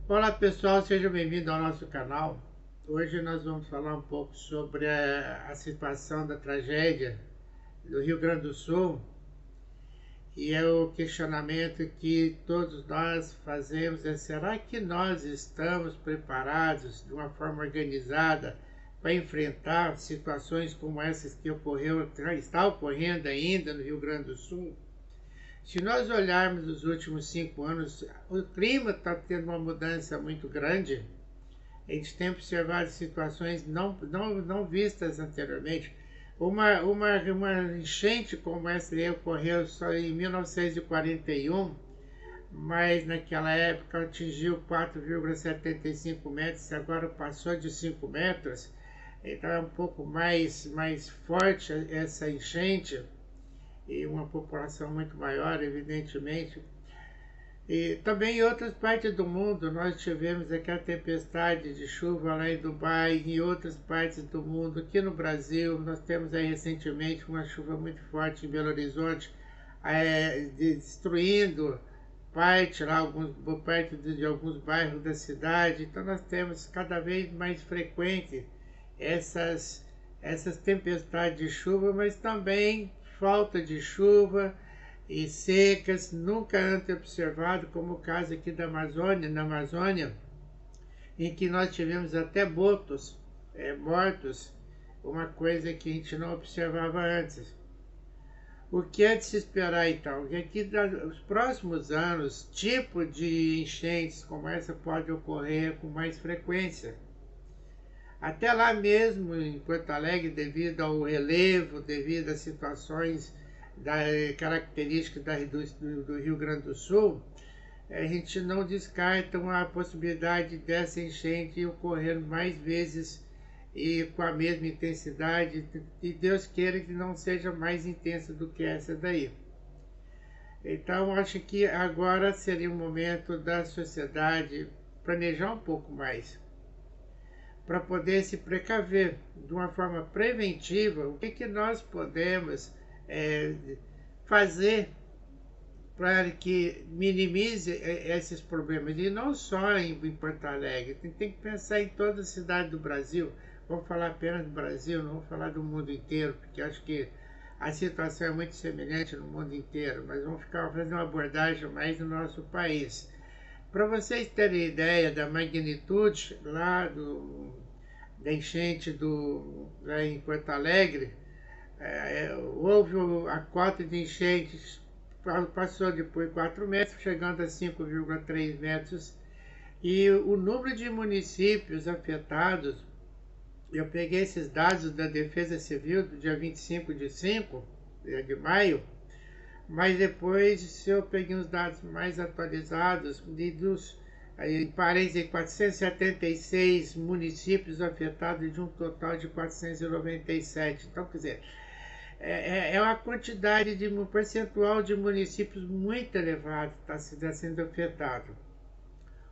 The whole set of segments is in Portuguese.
Olá pessoal, sejam bem-vindos ao nosso canal. Hoje nós vamos falar um pouco sobre a situação da tragédia do Rio Grande do Sul e é o questionamento que todos nós fazemos será que nós estamos preparados de uma forma organizada para enfrentar situações como essas que está ocorrendo ainda no Rio Grande do Sul? Se nós olharmos os últimos 5 anos, o clima está tendo uma mudança muito grande. A gente tem observado situações não vistas anteriormente. Uma enchente como essa aí ocorreu só em 1941, mas naquela época atingiu 4,75 metros, agora passou de 5 metros. Então é um pouco mais forte essa enchente e uma população muito maior, evidentemente. E também em outras partes do mundo nós tivemos aquela tempestade de chuva lá em Dubai, em outras partes do mundo. Aqui no Brasil nós temos aí recentemente uma chuva muito forte em Belo Horizonte, destruindo parte de alguns bairros da cidade. Então nós temos cada vez mais frequente essas tempestades de chuva, mas também falta de chuva e secas, nunca antes observado, como o caso aqui da Amazônia, na Amazônia, em que nós tivemos até botos mortos, uma coisa que a gente não observava antes. O que é de se esperar então? Que aqui nos próximos anos, tipo de enchentes como essa pode ocorrer com mais frequência. Até lá mesmo em Porto Alegre, devido ao relevo, devido às situações características do Rio Grande do Sul, a gente não descarta a possibilidade dessa enchente ocorrer mais vezes e com a mesma intensidade, e Deus queira que não seja mais intensa do que essa daí. Então acho que agora seria o momento da sociedade planejar um pouco mais, para poder se precaver de uma forma preventiva. O que nós podemos fazer para que minimize esses problemas, e não só em Porto Alegre, tem que pensar em toda a cidade do Brasil. Vou falar apenas do Brasil, não vou falar do mundo inteiro, porque acho que a situação é muito semelhante no mundo inteiro, mas vamos fazer uma abordagem mais no nosso país. Para vocês terem ideia da magnitude da enchente lá em Porto Alegre, houve a cota de enchentes, passou depois 4 metros, chegando a 5,3 metros, e o número de municípios afetados, eu peguei esses dados da Defesa Civil do dia 25 de maio, mas depois se eu peguei os dados mais atualizados, em parênteses, 476 municípios afetados de um total de 497. Então, quer dizer, é uma quantidade de um percentual de municípios muito elevado que está sendo afetado.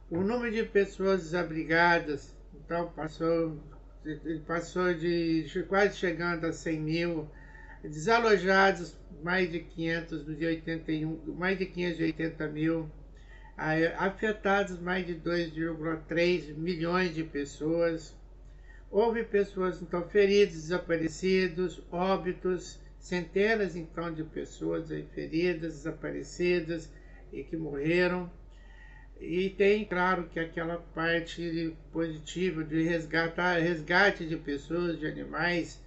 O número de pessoas desabrigadas, então, passou de quase chegando a 100 mil, desalojados mais de 580 mil, afetados mais de 2,3 milhões de pessoas. Houve pessoas então feridas, desaparecidos, óbitos, centenas então de pessoas feridas, desaparecidas e que morreram. E tem, claro, que aquela parte positiva de resgate de pessoas, de animais,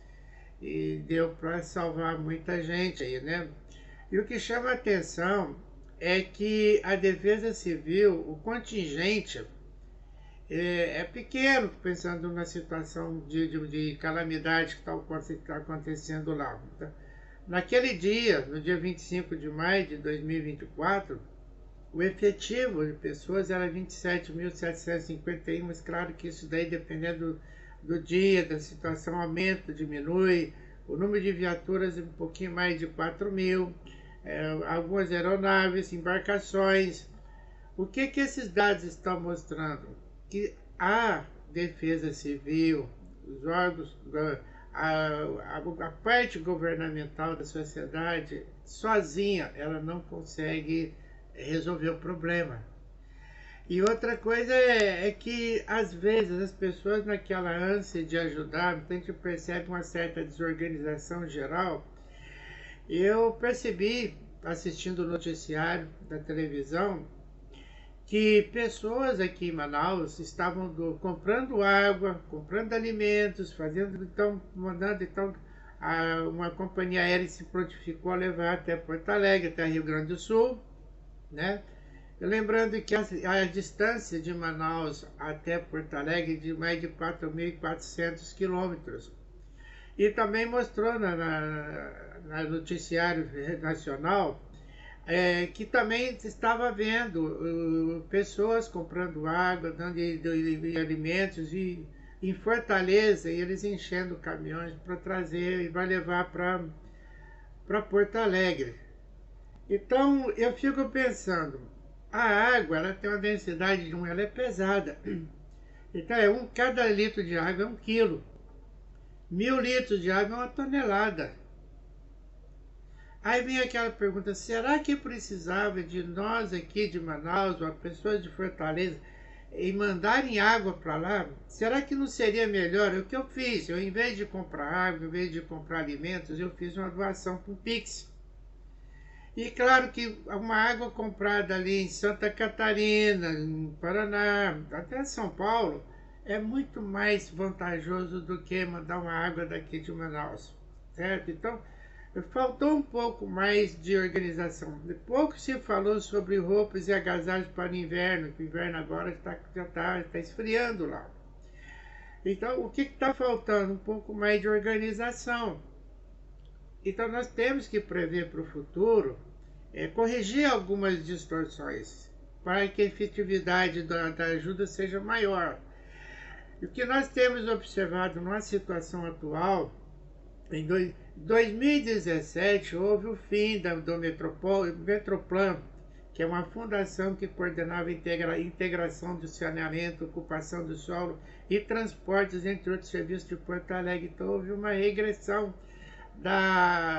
e deu para salvar muita gente aí, né? E o que chama a atenção é que a Defesa Civil, o contingente, é pequeno, pensando na situação de calamidade que está acontecendo lá. Naquele dia, no dia 25 de maio de 2024, o efetivo de pessoas era 27.751, mas claro que isso daí, dependendo do dia, da situação, aumenta, diminui. O número de viaturas é um pouquinho mais de 4 mil, algumas aeronaves, embarcações. O que esses dados estão mostrando? Que a Defesa Civil, os órgãos, a parte governamental da sociedade, sozinha, ela não consegue resolver o problema. E outra coisa é que, às vezes, as pessoas, naquela ânsia de ajudar, a gente percebe uma certa desorganização geral. Eu percebi, assistindo o noticiário da televisão, que pessoas aqui em Manaus estavam comprando água, comprando alimentos, fazendo, então, mandando, então, uma companhia aérea se prontificou a levar até Porto Alegre, até Rio Grande do Sul, né? Lembrando que a distância de Manaus até Porto Alegre é de mais de 4.400 quilômetros. E também mostrou na noticiário nacional que também estava vendo pessoas comprando água, dando de alimentos, e em Fortaleza eles enchendo caminhões para trazer e vai levar para Porto Alegre. Então eu fico pensando, a água ela tem uma densidade de ela é pesada. Então cada litro de água é 1 quilo. 1.000 litros de água é 1 tonelada. Aí vem aquela pergunta, será que precisava de nós aqui de Manaus, uma pessoa de Fortaleza, e mandarem água para lá? Será que não seria melhor? O que eu fiz? Eu, em vez de comprar água, em vez de comprar alimentos, eu fiz uma doação com Pix. E claro que uma água comprada ali em Santa Catarina, em Paraná, até São Paulo, é muito mais vantajoso do que mandar uma água daqui de Manaus, certo? Então, faltou um pouco mais de organização. Pouco se falou sobre roupas e agasalhos para o inverno, que o inverno agora já está esfriando lá. Então, o que está faltando? Um pouco mais de organização. Então, nós temos que prever para o futuro, corrigir algumas distorções, para que a efetividade da ajuda seja maior. E o que nós temos observado numa situação atual, em 2017 houve o fim do Metroplan, que é uma fundação que coordenava a integração do saneamento, ocupação do solo e transportes, entre outros serviços de Porto Alegre. Então houve uma regressão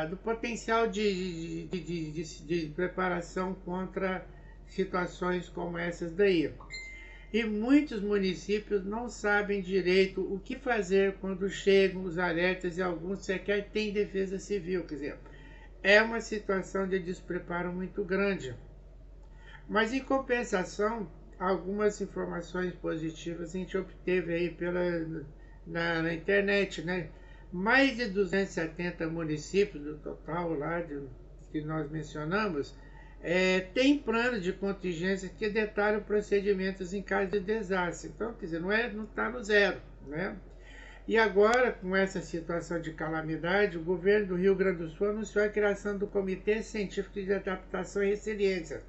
do potencial de preparação contra situações como essas daí. E muitos municípios não sabem direito o que fazer quando chegam os alertas, e alguns sequer têm defesa civil. Quer dizer, é uma situação de despreparo muito grande. Mas, em compensação, algumas informações positivas a gente obteve aí na internet, né? Mais de 270 municípios do total lá que nós mencionamos tem plano de contingência que detalha procedimentos em caso de desastre. Então, quer dizer, não está no zero, né? E agora, com essa situação de calamidade, o governo do Rio Grande do Sul anunciou a criação do Comitê Científico de Adaptação e Resiliência.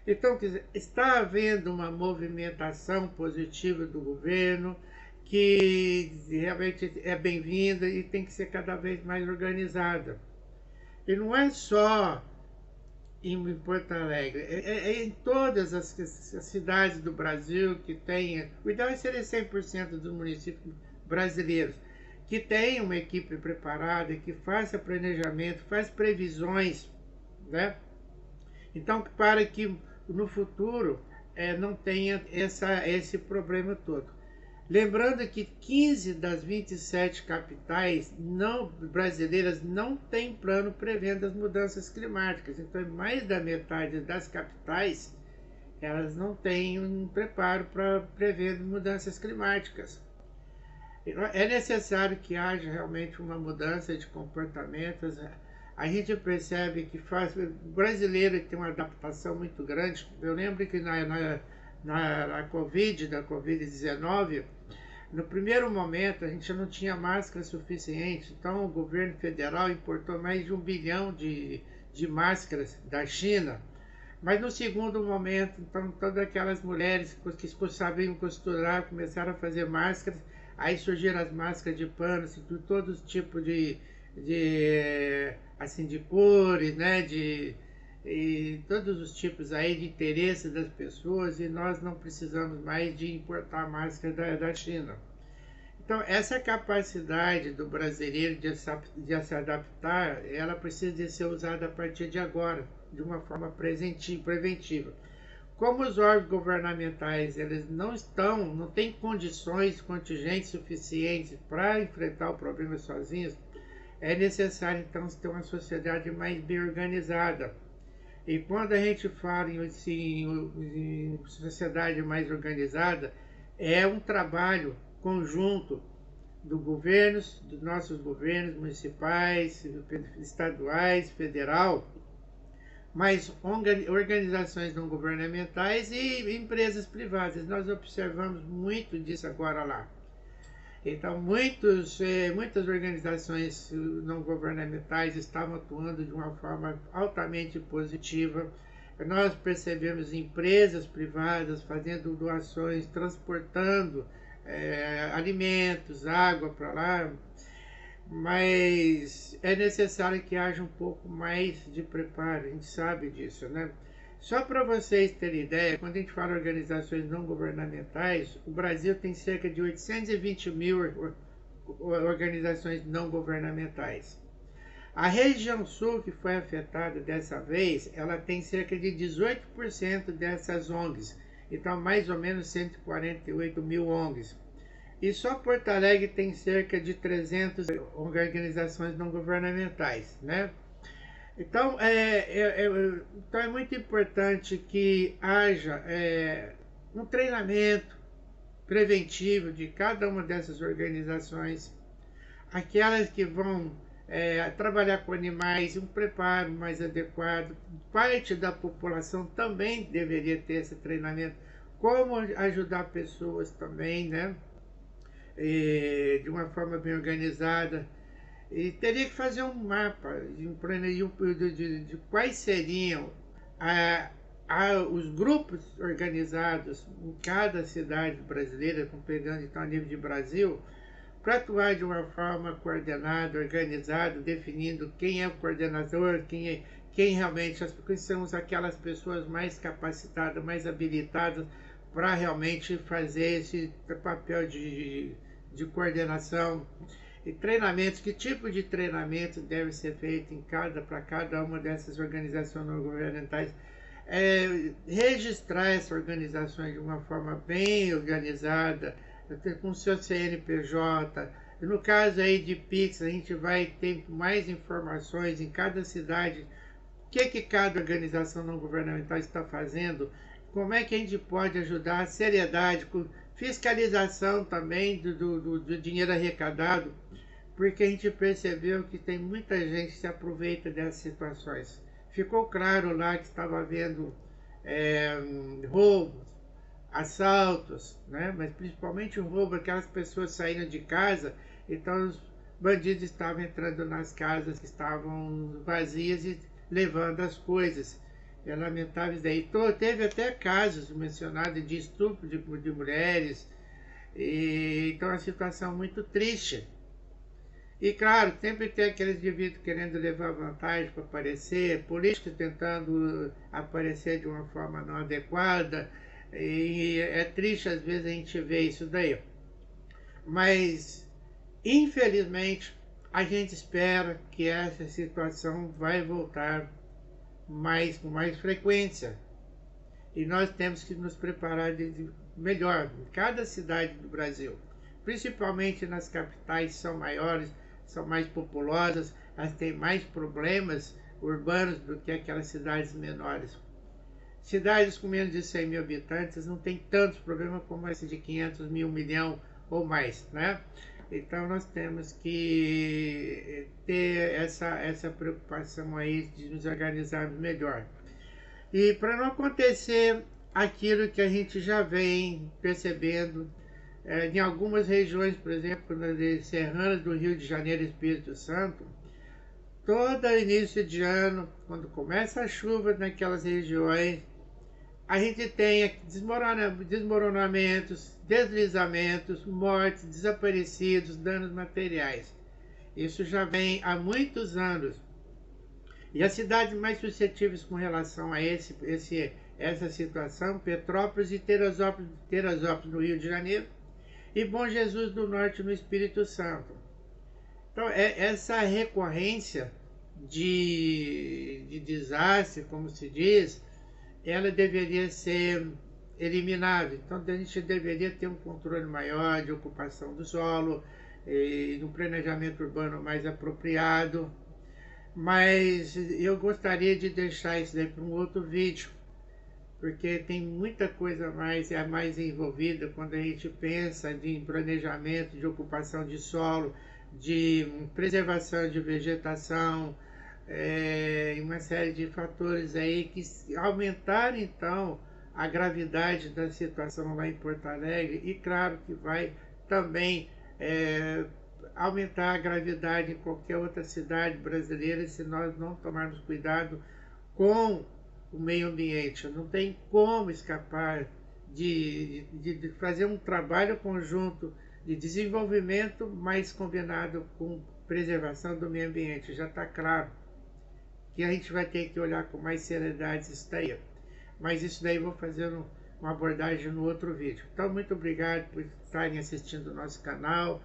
Então, quer dizer, está havendo uma movimentação positiva do governo, que realmente é bem-vinda e tem que ser cada vez mais organizada. E não é só em Porto Alegre, em todas as cidades do Brasil que tem, o ideal seria 100% dos municípios brasileiros, que tenham uma equipe preparada, que faça planejamento, faz previsões, né? Então, para que no futuro não tenha esse problema todo. Lembrando que 15 das 27 capitais brasileiras não têm plano prevendo as mudanças climáticas. Então, mais da metade das capitais, elas não têm um preparo para prever mudanças climáticas. É necessário que haja realmente uma mudança de comportamentos. A gente percebe que o brasileiro tem uma adaptação muito grande. Eu lembro que na Covid-19, no primeiro momento, a gente não tinha máscara suficiente, então o governo federal importou mais de 1 bilhão de máscaras da China. Mas no segundo momento, então, todas aquelas mulheres que sabiam costurar começaram a fazer máscaras, aí surgiram as máscaras de pano, assim, de todos os tipos de cores, né, e todos os tipos aí de interesse das pessoas, e nós não precisamos mais de importar máscara da China. Então, essa capacidade do brasileiro de se adaptar, ela precisa de ser usada a partir de agora, de uma forma preventiva. como os órgãos governamentais eles não têm condições contingentes suficientes para enfrentar o problema sozinhos, é necessário então ter uma sociedade mais bem organizada. E quando a gente fala em sociedade mais organizada, é um trabalho conjunto dos nossos governos municipais, estaduais, federal, mas organizações não governamentais e empresas privadas. Nós observamos muito disso agora lá. Então, muitas organizações não governamentais estavam atuando de uma forma altamente positiva. Nós percebemos empresas privadas fazendo doações, transportando alimentos, água para lá, mas é necessário que haja um pouco mais de preparo, a gente sabe disso, né? Só para vocês terem ideia, quando a gente fala em organizações não governamentais, o Brasil tem cerca de 820 mil organizações não governamentais. A região sul, que foi afetada dessa vez, ela tem cerca de 18% dessas ONGs, então mais ou menos 148 mil ONGs. E só Porto Alegre tem cerca de 300 organizações não governamentais, né? Então, então é muito importante que haja um treinamento preventivo de cada uma dessas organizações, aquelas que vão trabalhar com animais, um preparo mais adequado. Parte da população também deveria ter esse treinamento, como ajudar pessoas também, né? De uma forma bem organizada. E teria que fazer um mapa de quais seriam os grupos organizados em cada cidade brasileira, pegando então a nível de Brasil, para atuar de uma forma coordenada, organizada, definindo quem é o coordenador, quem realmente são aquelas pessoas mais capacitadas, mais habilitadas para realmente fazer esse papel de coordenação. E treinamentos, que tipo de treinamento deve ser feito para cada uma dessas organizações não governamentais, registrar essas organizações de uma forma bem organizada, com seu CNPJ. No caso aí de Pix, a gente vai ter mais informações em cada cidade, o que cada organização não governamental está fazendo, como é que a gente pode ajudar, a seriedade, com fiscalização também do dinheiro arrecadado, porque a gente percebeu que tem muita gente que se aproveita dessas situações. Ficou claro lá que estava havendo roubos, assaltos, né? Mas principalmente o roubo, aquelas pessoas saíram de casa, então os bandidos estavam entrando nas casas que estavam vazias e levando as coisas. É lamentável isso daí. Teve até casos mencionados de estupro de mulheres, então é uma situação muito triste. E claro, sempre tem aqueles indivíduos querendo levar vantagem para aparecer, políticos tentando aparecer de uma forma não adequada, e é triste às vezes a gente ver isso daí. Mas, infelizmente, a gente espera que essa situação vai voltar com mais frequência. E nós temos que nos preparar melhor em cada cidade do Brasil, principalmente nas capitais, são maiores, são mais populosas, elas têm mais problemas urbanos do que aquelas cidades menores. Cidades com menos de 100 mil habitantes não tem tantos problemas como essa de 500 mil, 1 milhão ou mais, né? Então nós temos que ter essa preocupação aí de nos organizarmos melhor. E para não acontecer aquilo que a gente já vem percebendo em algumas regiões, por exemplo, nas serranas do Rio de Janeiro e Espírito Santo, todo início de ano, quando começa a chuva naquelas regiões, a gente tem desmoronamentos, deslizamentos, mortes, desaparecidos, danos materiais. Isso já vem há muitos anos. E as cidades mais suscetíveis com relação a essa situação, Petrópolis e Teresópolis no Rio de Janeiro, e Bom Jesus do Norte no Espírito Santo. Então, essa recorrência de desastre, como se diz, ela deveria ser eliminada. Então a gente deveria ter um controle maior de ocupação do solo, no planejamento urbano mais apropriado. Mas eu gostaria de deixar isso daí para um outro vídeo, porque tem muita coisa mais envolvida quando a gente pensa em planejamento de ocupação de solo, de preservação de vegetação, e uma série de fatores aí que aumentaram então a gravidade da situação lá em Porto Alegre, e claro que vai também aumentar a gravidade em qualquer outra cidade brasileira se nós não tomarmos cuidado com o meio ambiente. Não tem como escapar de fazer um trabalho conjunto de desenvolvimento, mais combinado com preservação do meio ambiente. Já está claro que a gente vai ter que olhar com mais seriedade isso daí. Mas isso daí eu vou fazer uma abordagem no outro vídeo. Então, muito obrigado por estarem assistindo o nosso canal.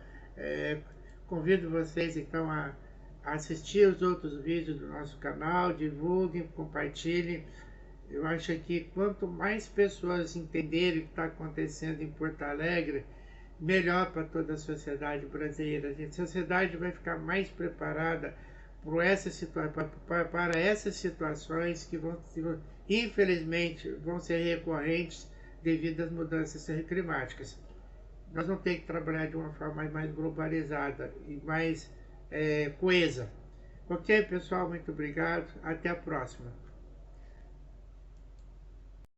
Convido vocês então a assistir os outros vídeos do nosso canal, divulguem, compartilhem. Eu acho que quanto mais pessoas entenderem o que está acontecendo em Porto Alegre, melhor para toda a sociedade brasileira. A sociedade vai ficar mais preparada para essas situações que infelizmente vão ser recorrentes devido às mudanças climáticas. Nós vamos ter que trabalhar de uma forma mais globalizada e mais coesa. Ok, pessoal? Muito obrigado. Até a próxima.